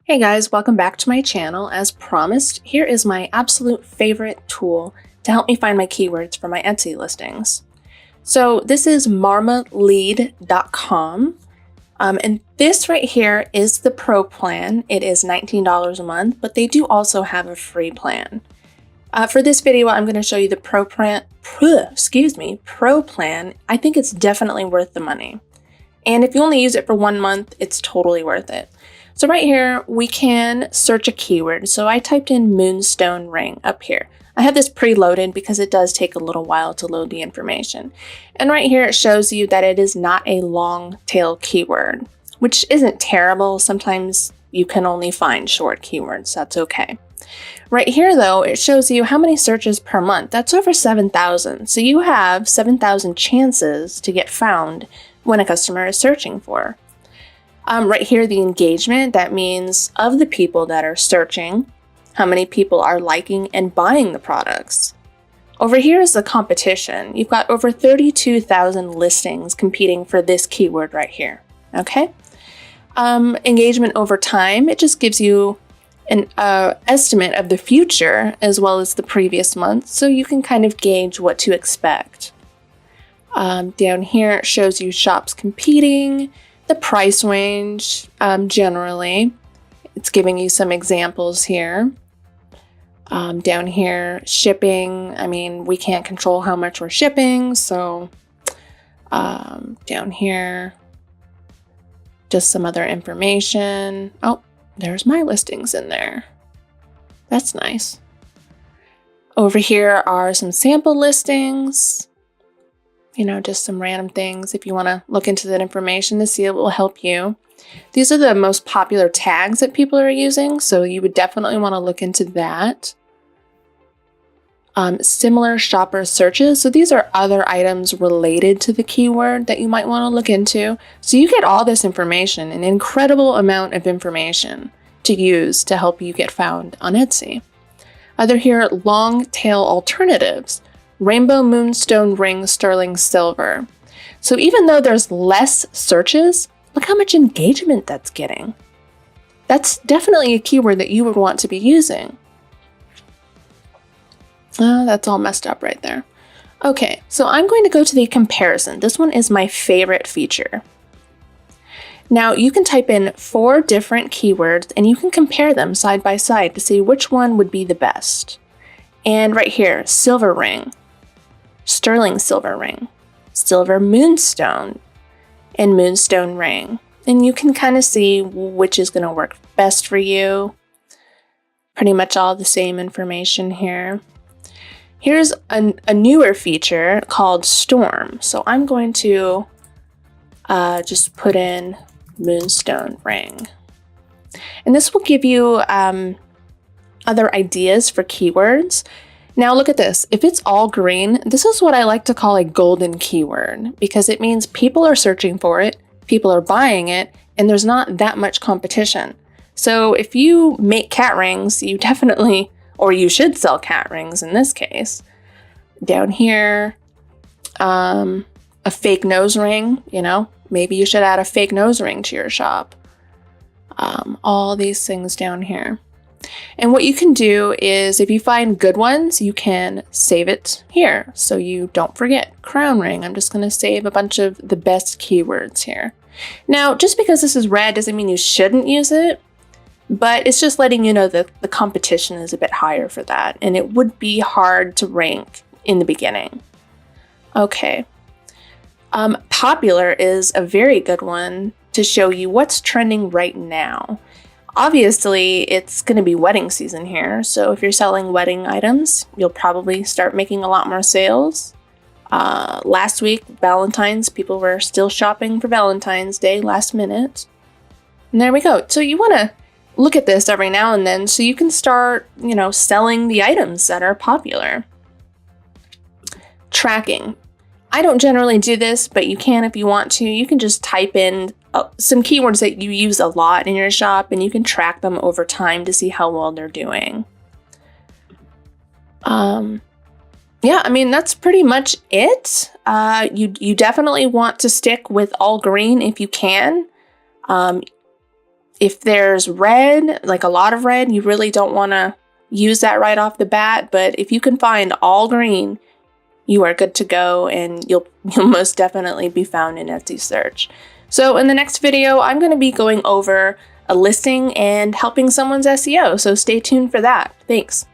Hey guys, welcome back to my channel. As promised, here is my absolute favorite tool to help me find my keywords for my Etsy listings. So this is marmalead.com, and this right here is the pro plan. It is $19 a month, but they do also have a free plan. For this video, I'm going to show you the pro plan. I think it's definitely worth the money. And if you only use it for 1 month, it's totally worth it. So right here, we can search a keyword. So I typed in moonstone ring up here. I have this preloaded because it does take a little while to load the information. And right here, it shows you that it is not a long tail keyword, which isn't terrible. Sometimes you can only find short keywords. That's okay. Right here, though, it shows you how many searches per month. That's over 7,000. So you have 7,000 chances to get found when a customer is searching for. Right here, the engagement, that means of the people that are searching, how many people are liking and buying the products. Over here is the competition. You've got over 32,000 listings competing for this keyword right here, okay? Engagement over time, it just gives you an estimate of the future as well as the previous month, so you can kind of gauge what to expect. Down here, it shows you shops competing, the price range, generally. It's giving you some examples here. Down here, shipping. I mean, we can't control how much we're shipping, so down here, just some other information. Oh, there's my listings in there. That's nice. Over here are some sample listings. You know, just some random things if you want to look into that information to see it will help you. These are the most popular tags that people are using, so you would definitely want to look into that. Similar shopper searches. So these are other items related to the keyword that you might want to look into. So you get all this information, an incredible amount of information to use to help you get found on Etsy. Other here, long tail alternatives. Rainbow moonstone ring sterling silver. So even though there's less searches, look how much engagement that's getting. That's definitely a keyword that you would want to be using. Oh, that's all messed up right there. Okay, so I'm going to go to the comparison. This one is my favorite feature. Now you can type in 4 different keywords and you can compare them side by side to see which one would be the best. And right here, silver ring. Sterling silver ring, silver moonstone, and moonstone ring. And you can kind of see which is going to work best for you. Pretty much all the same information here. Here's a newer feature called Storm. So I'm going to just put in moonstone ring. And this will give you other ideas for keywords. Now look at this. If it's all green, this is what I like to call a golden keyword because it means people are searching for it, people are buying it, and there's not that much competition. So if you make cat rings, you definitely, or you should sell cat rings in this case. Down here, a fake nose ring, you know, maybe you should add a fake nose ring to your shop. All these things down here. And what you can do is if you find good ones, you can save it here so you don't forget. Crown ring, I'm just going to save a bunch of the best keywords here. Now, just because this is red doesn't mean you shouldn't use it, but it's just letting you know that the competition is a bit higher for that, and it would be hard to rank in the beginning. Okay. Popular is a very good one to show you what's trending right now. Obviously, it's going to be wedding season here, so if you're selling wedding items, you'll probably start making a lot more sales. Last week, Valentine's, people were still shopping for Valentine's Day last minute. And there we go. So you want to look at this every now and then so you can start, you know, selling the items that are popular. Tracking. I don't generally do this, but you can if you want to. You can just type in some keywords that you use a lot in your shop and you can track them over time to see how well they're doing. Yeah, I mean, that's pretty much it. You definitely want to stick with all green if you can. If there's red, like a lot of red, you really don't want to use that right off the bat. But if you can find all green, you are good to go, and you'll most definitely be found in Etsy search. So in the next video, I'm going to be going over a listing and helping someone's SEO. So stay tuned for that. Thanks.